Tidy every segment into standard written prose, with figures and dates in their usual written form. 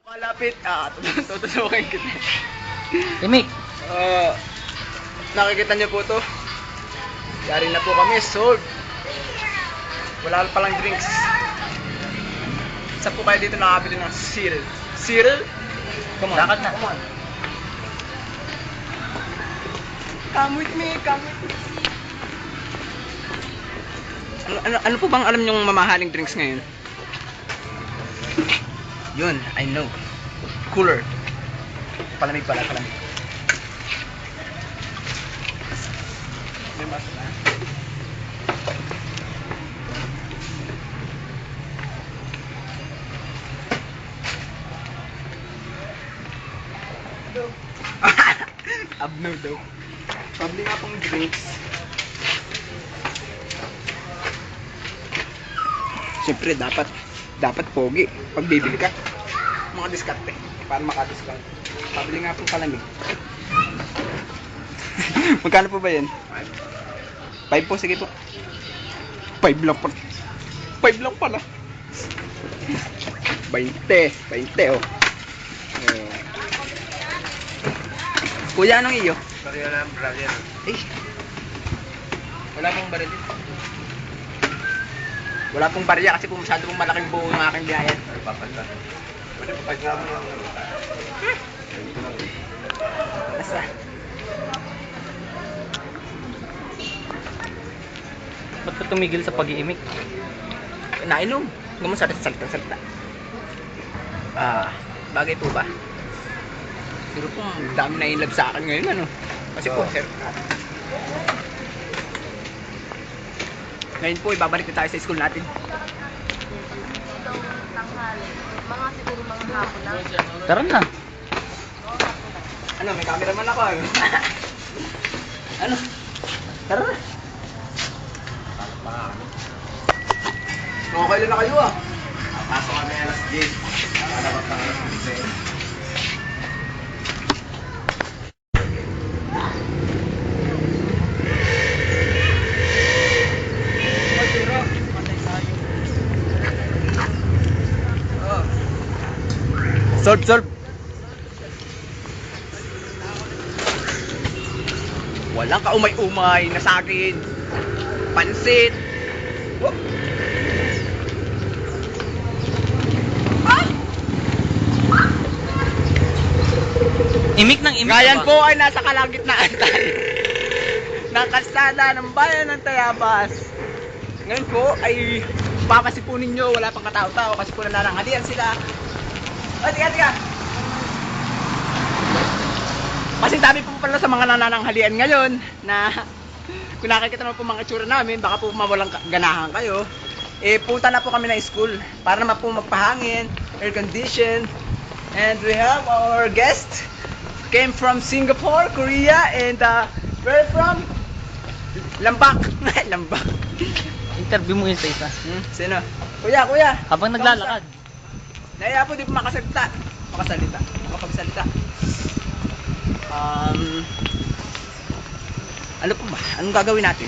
Malapit, tutusukin kita. Imik! Nakikita niyo po to. Yari na po kami, sold. Wala palang drinks. Saan po kayo dito nakabili ng cereal? Cereal? Come on. Lakad na. Come on. Come with me, come with me. Ano po bang alam niyong mamahaling drinks ngayon? Yun, I know. Cooler. Palamig pala, palamig. Abno daw. Pabili nga pong drinks. Siyempre, dapat pogi pag bibili ka. Mga diskarte para makadiscount. Pabili nga pong palamig. Magkano po ba yan? 5 po, sige po. 5 lang pala. 5 lang pala. 20 oh. Kuya, anong iyo? Barya lang, brother. Eh, wala pong barya dito. Wala pong barya kasi kung masyado pong malaking buo ng aking biyayan. Ay, papanta. Pwede pa pagsama lang. Basta. Ba't ka tumigil sa pag-iimik? Nainom. Huwag mo salita. Bagay po ba? Pero po, dami na in love sa akin ngayon, ano? Kasi po, sir. Ngayon po, ibabalik na tayo sa school natin. Itong tanghali, mga siguro mga hapon na. Tara na. Ano, may cameraman ako, ano? Ano? Tara na. Okay lang na kayo, ah. Pasok kami alas 10. Lalabas ng alas 15. Solve. Walang kaumay-umay na sa akin. Pansit. Oh. Imik ng imik. Ngayon ka ba? po ay nasa kalagitnaan tayo ng kalsada ng bayan ng Tayabas. Ngayon po ay papasipunin nyo, wala pang katao-tao kasi po nananghalian sila. Oh, tiga. Kasi dami po pala sa mga nananghalian ngayon na kung nakikita naman po mga itsura namin, baka po mawalang ganahan kayo. Eh, punta na po kami ng school para naman po magpahangin, air condition. And we have our guest came from Singapore, Korea, and where from? Lambak. Lambak. Interview mo yun sa isa. Sino? Kuya. Habang naglalakad. Naya po, di po makapagsalita. Ano po ba? Anong gagawin natin?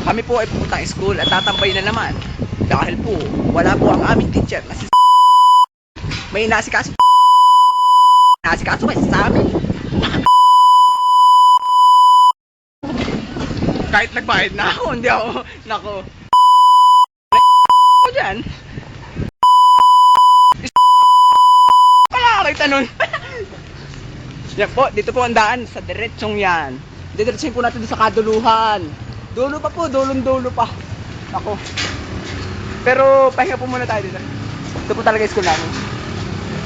Kami po ay pupunta ng school at tatambay na naman. Dahil po, wala po ang aming teacher na si may nasikaso kayo sa amin. Kahit nagbayad na ako, hindi ako, nako. Ako dyan. Nakakita nun. Yan po, dito po ang daan sa diretsong yan. Didiretsuhin po natin sa kaduluhan. Dulo pa po, dulo pa. Ako. Pero pahinga po muna tayo dito. Ito po talaga yung school namin.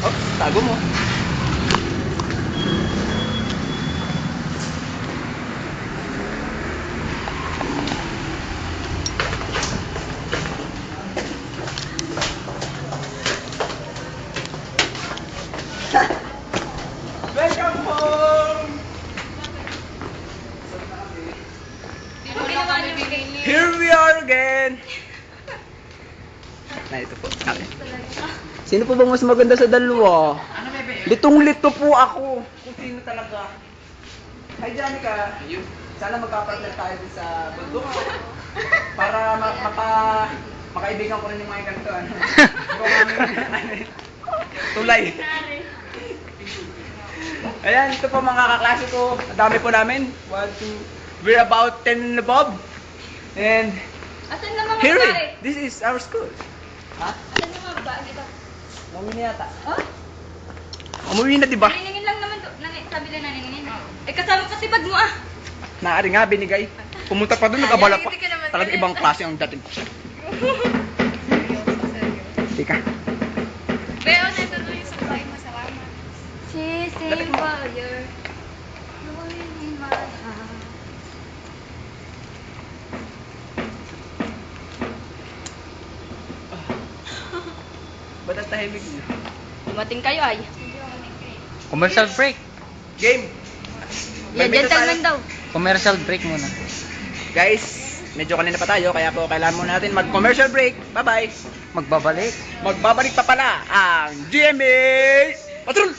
Oh, tago mo. lalaki. Sino po bang mas maganda sa dalawa? Litong-lito po ako. Kung sino talaga. Hi, Janica. Sana magkapartner tayo din sa bundok. Para makaibigan ko rin yung mga ganito. Ano? Yung aming- tulay. Ayan, ito po mga kaklase ko. Ang dami po namin. 1, 2, we're about 10 and above. And Asan na mga here babae? this is our school. Ha? Asan na mga babae dito? Umuwi na yata. Oh? Umuwi na, di ba? Naniningin lang naman to. Sabi lang naniningin. Eh kasama pa si bag mo ah. Naari nga, binigay. Pumunta pa doon, nag-abala pa. Hindi ka naman Talagang ganun. ibang klase ang dating. Tika. Pero nandun yung sa bahay, masalamat. She's in fire. Blowing in my heart. Ba't ang tahimik niyo? Dumating kayo ay. Commercial break. Game! Yan, May gentleman daw. Commercial break muna. Guys, medyo kanina pa tayo, kaya po kailangan muna natin mag-commercial break. Bye-bye! Magbabalik. Magbabalik pa pala ang GMA Patrol!